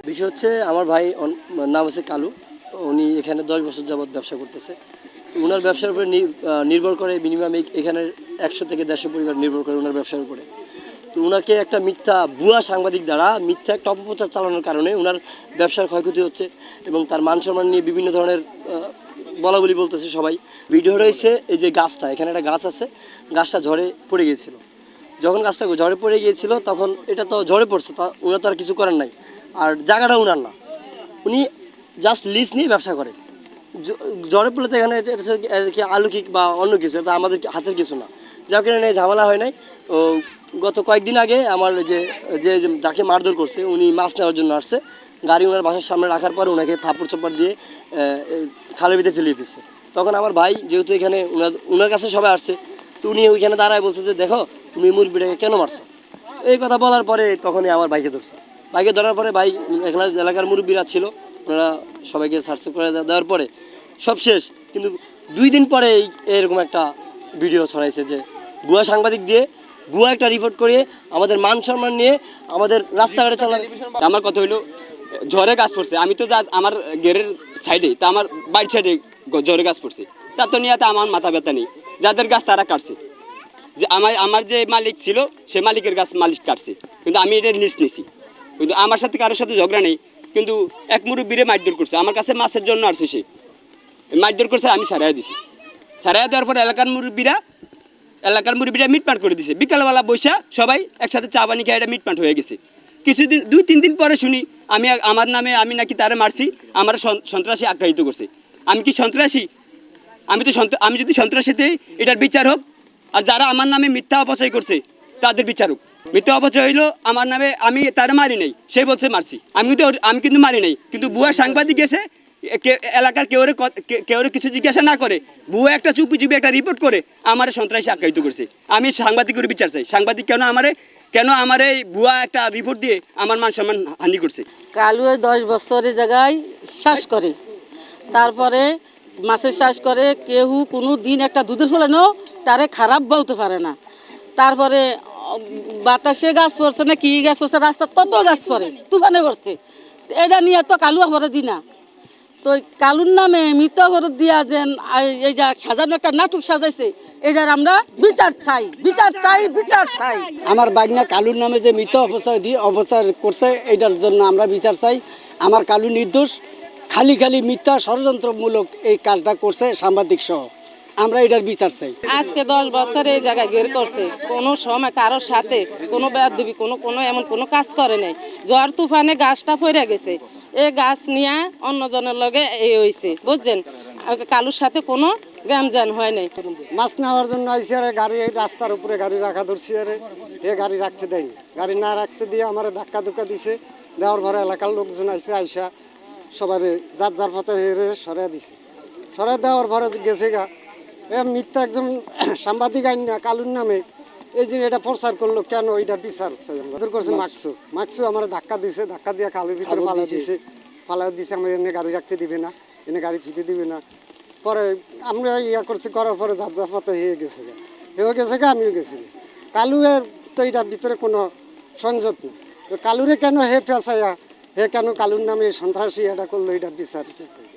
বিষয় হচ্ছে আমার ভাই নাম হচ্ছে কালু। উনি এখানে 10 বছর যাবৎ ব্যবসা করতেছে। তো ওনার ব্যবসার উপরে নির্ভর করে মিনিমাম এখানে 100 থেকে 150 পরিবার নির্ভর করে ওনার ব্যবসার উপরে। তো ওনাকে একটা ভুয়া সাংবাদিক দ্বারা মিথ্যা একটা অপপ্রচার চালানোর কারণে ওনার ব্যবসার ক্ষয়ক্ষতি হচ্ছে এবং তার মান সম্মান নিয়ে বিভিন্ন ধরনের বলাবলি বলতেছে সবাই। ভিডিও রয়েছে এই যে গাছটা, এখানে একটা গাছ আছে, গাছটা ঝড়ে পড়ে গিয়েছিল। যখন গাছটা ঝড়ে পড়ে গিয়েছিল তখন এটা তো ঝড়ে পড়ছে, তা ওনার তো আর কিছু করার নাই। আর জায়গাটা উনার না, উনি জাস্ট লিজ নিয়ে ব্যবসা করে। ঝড়ে পড়লে তো এখানে কি আলু কি বা অন্য কিছু, এটা আমাদের হাতের কিছু না, যার কারণে ঝামেলা হয় নাই। গত কয়েকদিন আগে আমার যে যাকে মারধর করছে উনি মাছ নেওয়ার জন্য আসছে, গাড়ি ওনার বাসার সামনে রাখার পর ওনাকে থাপ্পড় চপ্পড় দিয়ে খালের ভিতরে ফেলিয়ে দিচ্ছে। তখন আমার ভাই যেহেতু এখানে ওনার কাছে সবাই আসছে, তো উনি ওইখানে দাঁড়ায় বলছে যে দেখো তুমি মুরগিটাকে কেন মারছো। এই কথা বলার পরে তখনই আমার ভাইকে ধরছে। বাইকে ধরার পরে ভাই এলাকার মুরব্বীরা ছিল, ওনারা সবাইকে সার্চ করে দেওয়ার পরে সব শেষ। কিন্তু 2 দিন পরে এরকম একটা ভিডিও ছড়াইছে যে ভুয়া সাংবাদিক দিয়ে ভুয়া একটা রিপোর্ট করিয়ে আমাদের মান সম্মান নিয়ে আমাদের রাস্তাঘাটে চালানো। আমার কথা হইলো ঝড়ে গাছ পড়ছে, আমি তো যা আমার গেরের সাইডে, তা আমার বাড়ির সাইডে ঝড়ে গাছ পড়ছে, তা তো নিয়ে আমার মাথা ব্যথা নেই। যাদের গাছ তারা কাটছে, যে আমার যে মালিক ছিল সে মালিকের গাছ মালিক কাটছে, কিন্তু আমি এটা লিস্ট নিছি। কিন্তু আমার সাথে কারোর সাথে ঝগড়া নেই, কিন্তু এক মুরব্বিরে মারধর করছে। আমার কাছে মাছের জন্য আসছে, সে মারধর করছে, আমি সারাইয়া দিছি। সারাইয়া দেওয়ার পর এলাকার মুরব্বিরা মিটমাট করে দিছে। বিকালবেলা বৈশা সবাই একসাথে চা পানি খেয়ে এটা মিটমাট হয়ে গেছে। কিছুদিন 2-3 দিন পরে শুনি আমার নামে আমি নাকি তারে মারছি, আমার সন্ত্রাসী আখ্যায়িত করছে। আমি কি সন্ত্রাসী? আমি যদি সন্ত্রাসীতে এটার বিচার হোক, আর যারা আমার নামে মিথ্যা অপচয় করছে তাদের বিচার হোক। মিথ্যা অপচয় হইলো আমার নামে, আমি তারা মারি নাই, সে বলছে মারছি। আমি কিন্তু মারি নাই, কিন্তু ভুয়া সাংবাদিক এসে এলাকার কেউ কিছু জিজ্ঞাসা না করে ভুয়া একটা চুপি একটা রিপোর্ট করে আমার সন্ত্রাসী আখ্যায়িত করছে। আমি সাংবাদিকের বিচার চাই। সাংবাদিক কেন আমার এই ভুয়া একটা রিপোর্ট দিয়ে আমার মান সম্মান হানি করছে। কালু 10 বছরের জায়গায় শ্বাস করে, তারপরে মাছের চাষ করে। কেউ কোনো দিন একটা দুধের ফলানো তারে খারাপ বলতে পারে না। তারপরে বাতাসে গাছ পড়ছে না কি গাছ পড়ছে, রাস্তার তত গাছ পড়ে, তুফানে পড়ছে। এটা নিয়ে তো কালু অপরাধ দিনা, তো কালুর নামে মিথ্যা অপরাধ দিয়া যেন এই যা সাজানো একটা নাটক সাজাইছে, এটার আমরা বিচার চাই। আমার বাগনা কালুর নামে যে মিথ্যা অপচার করছে, এটার জন্য আমরা বিচার চাই। আমার কালু নির্দোষ, খালি মিথ্যা ষড়যন্ত্রমূলক এই কাজটা করছে সাংবাদিক সহ, আমরা এটার বিচার চাই। আজকে 10 বছর এই জায়গায় বের করছে, কোনো সময় কারোর সাথে কোনো বেয়াদবি কোনো এমন কোনো কাজ করে নাই। ঝড় তুফানে গাছটা পড়ে গেছে, এই গাছ নিয়ে অন্যজনের লগে এই হয়েছে, বুঝছেন। কালুর সাথে কোনো গ্যামজান হয় নাই। মাছ নেওয়ার জন্য আইসি, আর গাড়ি রাস্তার উপরে গাড়ি রাখা ধরছি, আর গাড়ি রাখতে দেয়নি। গাড়ি না রাখতে দিয়ে আমার ধাক্কা দিছে। দেওয়ার পরে এলাকার লোকজন আইসা সবার যার পথে সরাই দিছে। সরাই দেওয়ার পরে গেছে গা মিথ্যা একজন সাংবাদিক আইন না কালুর নামে এই যে এটা প্রচার করলো, কেন এটা বিচার করছে। মাকসু আমার ধাক্কা দিয়ে কালুর ভিতরে ফালা দিছে। আমার এনে গাড়ি রাখতে দিবে না, এনে গাড়ি ছুটে দিবে না। পরে আমরা করছি, করার পরে যার পথে হয়ে গেছে আমিও গেছি। কালুয়ের তো এটার ভিতরে কোনো সংযোগ নেই। কালুরে কেন হে পেঁচাইয়া, হে কেন কালুর নামে সন্ত্রাসী এটা করলো, এটা বিচার।